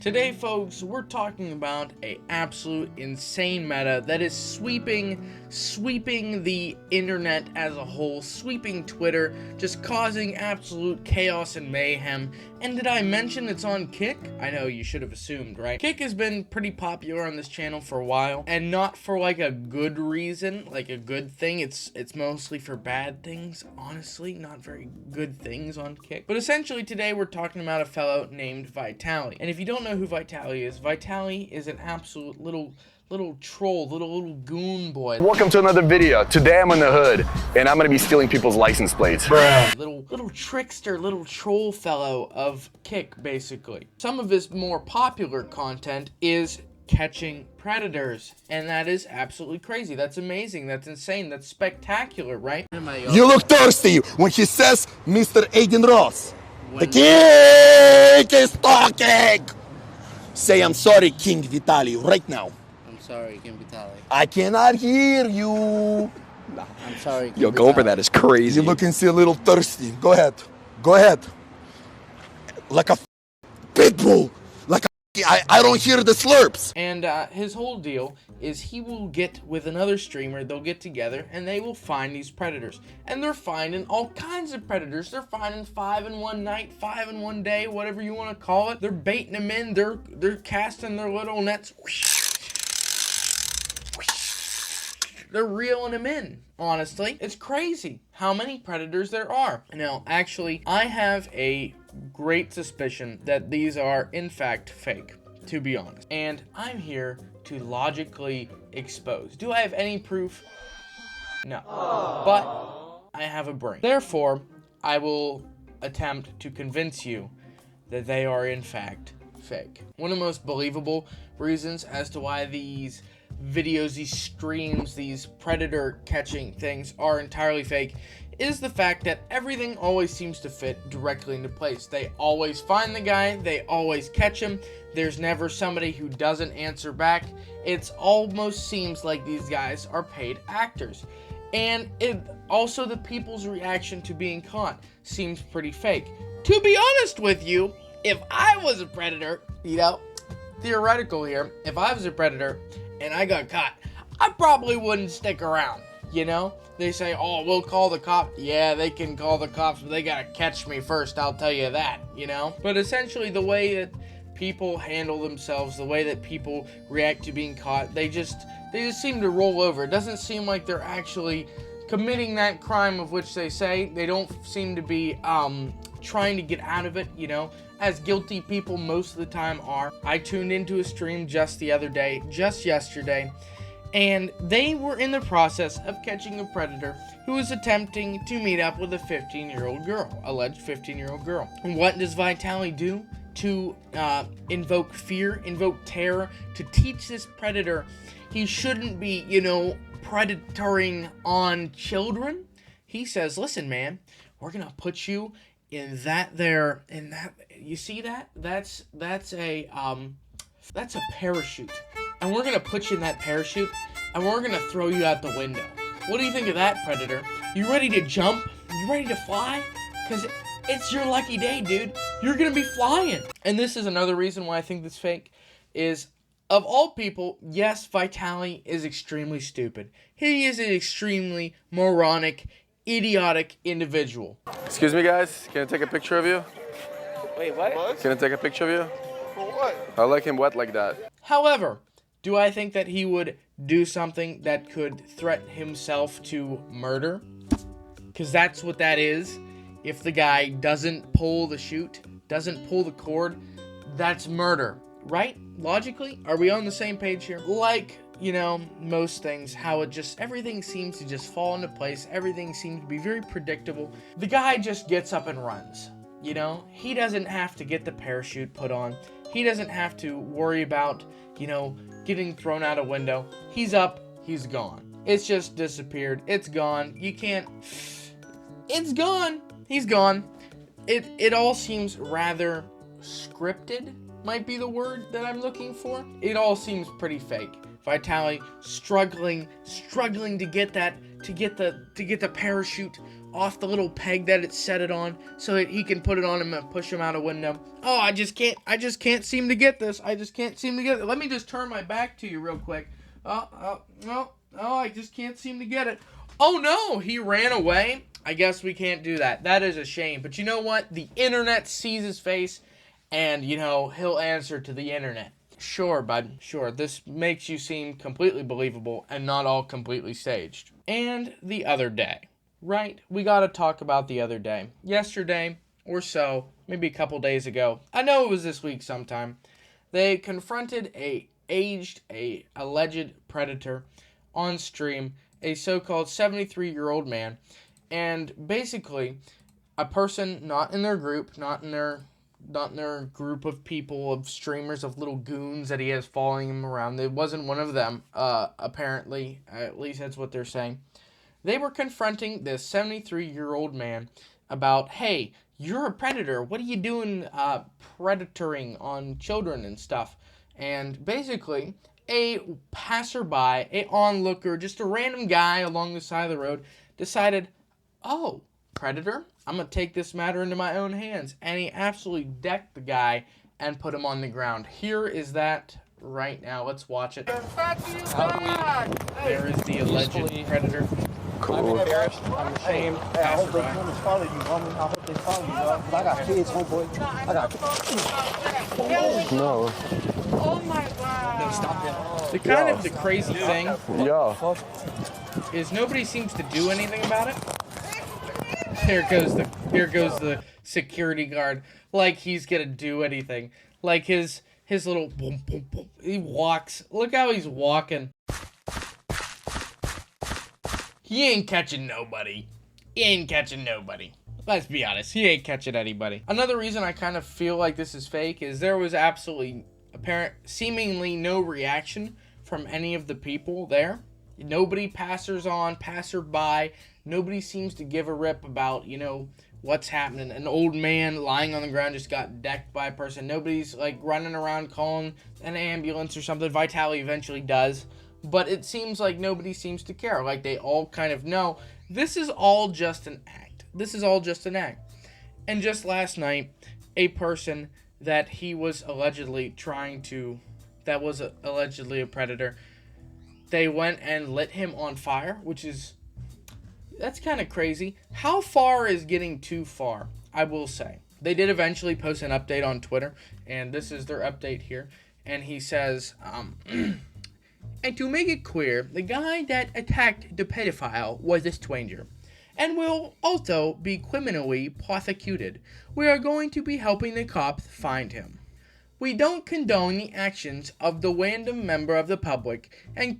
Today, folks, we're talking about a absolute insane meta that is sweeping the internet as a whole, sweeping Twitter, just causing absolute chaos and mayhem. And did I mention it's on Kick? I know you should have assumed, right? Kick has been pretty popular on this channel for a while, and not for like a good reason, like a good thing. It's mostly for bad things, honestly, not very good things on Kick. But essentially today we're talking about a fellow named Vitaly. And if you don't know who Vitaly is an absolute little troll, little goon boy. Welcome to another video. Today I'm in the hood and I'm gonna be stealing people's license plates. Bruh. Little trickster, little troll fellow of Kick, basically. Some of his more popular content is catching predators, and that is absolutely crazy. That's amazing. That's insane. That's spectacular, right? You look thirsty when he says Mr. Aiden Ross. The king is talking! Say I'm sorry, King Vitaly, right now. I'm sorry, King Vitaly. I cannot hear you. I'm sorry, King Yo, go over that is crazy. You looking a little thirsty. Go ahead. Go ahead. Like a pit bull. Like I don't hear the slurps. And his whole deal is he will get with another streamer, they'll get together, and they will find these predators. And they're finding all kinds of predators. They're finding 5 in one night, 5 in one day, whatever you want to call it. They're baiting them in, they're casting their little nets. They're reeling them in, honestly. It's crazy how many predators there are. Now, actually, I have a great suspicion that these are, in fact, fake, to be honest. And I'm here to logically expose. Do I have any proof? No. But I have a brain. Therefore, I will attempt to convince you that they are, in fact, fake. One of the most believable reasons as to why these videos, these streams, these predator catching things are entirely fake is the fact that everything always seems to fit directly into place. They always find the guy, they always catch him. There's never somebody who doesn't answer back. It almost seems like these guys are paid actors. And it also, the people's reaction to being caught seems pretty fake. To be honest with you, if I was a predator, you know, theoretical here, if I was a predator and I got caught, I probably wouldn't stick around, you know? They say, oh, we'll call the cops. Yeah, they can call the cops, but they gotta catch me first, I'll tell you that, you know? But essentially, the way that people handle themselves, the way that people react to being caught, they just seem to roll over. It doesn't seem like they're actually committing that crime of which they say. They don't seem to be trying to get out of it, you know, as guilty people most of the time are. I tuned into a stream just yesterday, and they were in the process of catching a predator who was attempting to meet up with a 15-year-old girl, alleged 15-year-old girl. And what does Vitaly do to invoke fear, invoke terror, to teach this predator he shouldn't be, you know, predatoring on children? He says, listen, man, we're gonna put you in that, you see that? That's a parachute. And we're gonna put you in that parachute, and we're gonna throw you out the window. What do you think of that, predator? You ready to jump? You ready to fly? Because it's your lucky day, dude. You're gonna be flying. And this is another reason why I think this fake is, of all people, yes, Vitaly is extremely stupid. He is an extremely moronic, idiotic individual. Excuse me, guys. Can I take a picture of you? Wait, what? Can I take a picture of you? For what? I like him wet like that. However, do I think that he would do something that could threaten himself to murder? Because that's what that is. If the guy doesn't pull the chute, doesn't pull the cord, that's murder, right? Logically, are we on the same page here? Like, you know, most things, how everything seems to just fall into place. Everything seems to be very predictable. The guy just gets up and runs, you know? He doesn't have to get the parachute put on. He doesn't have to worry about, you know, getting thrown out a window. He's up, he's gone. It's just disappeared. It's gone. You can't... It's gone. He's gone. It all seems rather scripted, might be the word that I'm looking for. It all seems pretty fake. Vitaly struggling to get the parachute off the little peg that it set it on so that he can put it on him and push him out a window. Oh, I just can't seem to get this. I just can't seem to get it. Let me just turn my back to you real quick. Oh, I just can't seem to get it. Oh no, he ran away. I guess we can't do that. That is a shame. But you know what? The internet sees his face and, you know, he'll answer to the internet. Sure, bud. Sure. This makes you seem completely believable and not all completely staged. And the other day. Right? We gotta talk about the other day. Yesterday or so, maybe a couple days ago. I know it was this week sometime. They confronted a alleged predator on stream, a so-called 73-year-old man, and basically a person not in their group, not in their group of people, of streamers, of little goons that he has following him around. It wasn't one of them, apparently. At least that's what they're saying. They were confronting this 73-year-old man about, hey, you're a predator. What are you doing predatoring on children and stuff? And basically, a passerby, a onlooker, just a random guy along the side of the road, decided, oh, predator, I'm going to take this matter into my own hands. And he absolutely decked the guy and put him on the ground. Here is that right now. Let's watch it. There is the alleged predator. Cool. I'm embarrassed. I'm ashamed. Hey, I hope those women follow you, homie. I hope they follow you, dog. I got kids, homeboy. I got kids. No. Oh my God. No, stop it. The crazy thing is nobody seems to do anything about it. Here goes the security guard, like he's gonna do anything. Like his little boom boom boom. He walks. Look how he's walking. He ain't catching nobody. Let's be honest. He ain't catching anybody. Another reason I kind of feel like this is fake is there was absolutely seemingly no reaction from any of the people there. Nobody passerby. Nobody seems to give a rip about, you know, what's happening. An old man lying on the ground just got decked by a person. Nobody's like running around calling an ambulance or something. Vitaly eventually does. But it seems like nobody seems to care. Like they all kind of know this is all just an act. And just last night, a person that he was allegedly allegedly a predator, they went and lit him on fire, that's kind of crazy. How far is getting too far? I will say. They did eventually post an update on Twitter, and this is their update here. And he says, and to make it clear, the guy that attacked the pedophile was a stranger and will also be criminally prosecuted. We are going to be helping the cops find him. We don't condone the actions of the random member of the public and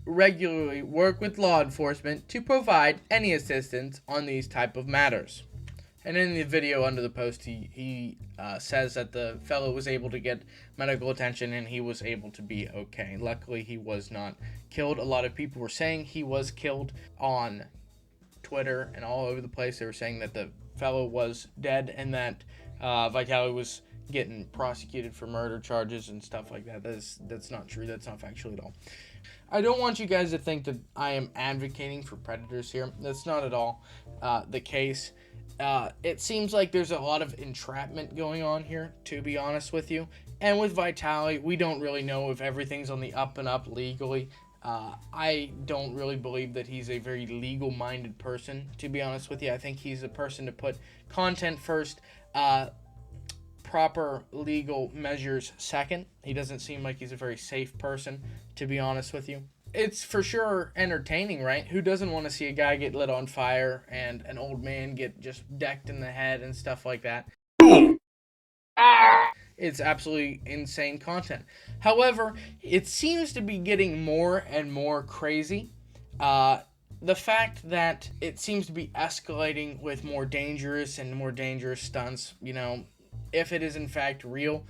regularly work with law enforcement to provide any assistance on these type of matters. And in the video under the post, he says that the fellow was able to get medical attention and he was able to be okay. Luckily, he was not killed. A lot of people were saying he was killed on Twitter and all over the place. They were saying that the fellow was dead and that Vitaly was getting prosecuted for murder charges and stuff like that. That's not true. That's not factual at all. I don't want you guys to think that I am advocating for predators here. That's not at all the case. It seems like there's a lot of entrapment going on here, to be honest with you. And with Vitaly, we don't really know if everything's on the up and up legally. I don't really believe that he's a very legal-minded person, to be honest with you. I think he's a person to put content first, proper legal measures second. He doesn't seem like he's a very safe person, to be honest with you. It's for sure entertaining, right? Who doesn't want to see a guy get lit on fire and an old man get just decked in the head and stuff like that? It's absolutely insane content. However, it seems to be getting more and more crazy. The fact that it seems to be escalating with more dangerous stunts, you know, if it is in fact real,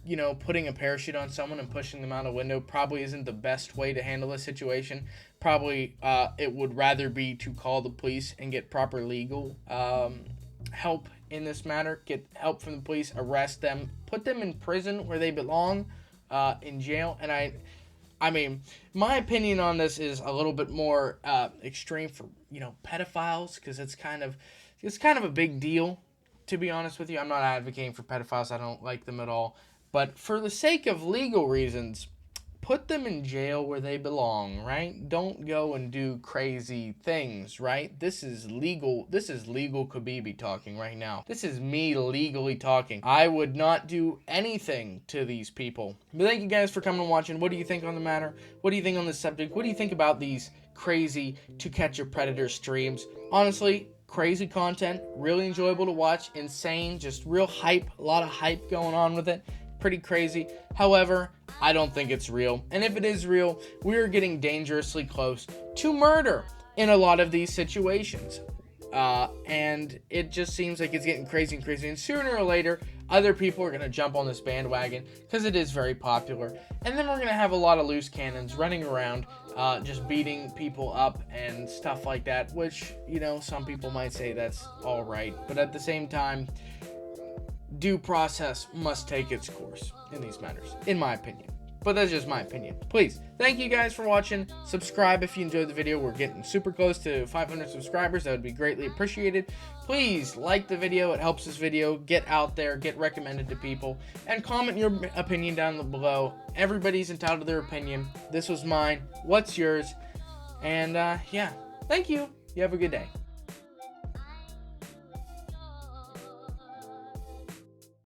you know, putting a parachute on someone and pushing them out a window probably isn't the best way to handle this situation. Probably it would rather be to call the police and get proper legal help in this matter. Get help from the police, arrest them, put them in prison where they belong, in jail. And I mean, my opinion on this is a little bit more extreme for, you know, pedophiles, because it's kind of a big deal, to be honest with you. I'm not advocating for pedophiles. I don't like them at all. But for the sake of legal reasons, put them in jail where they belong, right? Don't go and do crazy things, right? This is legal. This is legal Khabibi talking right now. This is me legally talking. I would not do anything to these people. But thank you guys for coming and watching. What do you think on the matter? What do you think on this subject? What do you think about these crazy To Catch a Predator streams? Honestly, crazy content, really enjoyable to watch, insane, just real hype, a lot of hype going on with it. Pretty crazy. However, I don't think it's real. And if it is real, we are getting dangerously close to murder in a lot of these situations. And it just seems like it's getting crazy and crazy. And sooner or later, other people are going to jump on this bandwagon because it is very popular. And then we're going to have a lot of loose cannons running around, just beating people up and stuff like that, which, you know, some people might say that's all right. But at the same time, due process must take its course in these matters, in my opinion. But that's just my opinion. Please, thank you guys for watching. Subscribe if you enjoyed the video. We're getting super close to 500 subscribers. That would be greatly appreciated. Please like the video. It helps this video get out there, get recommended to people. And comment your opinion down below. Everybody's entitled to their opinion. This was mine. What's yours? And yeah, thank you. You have a good day.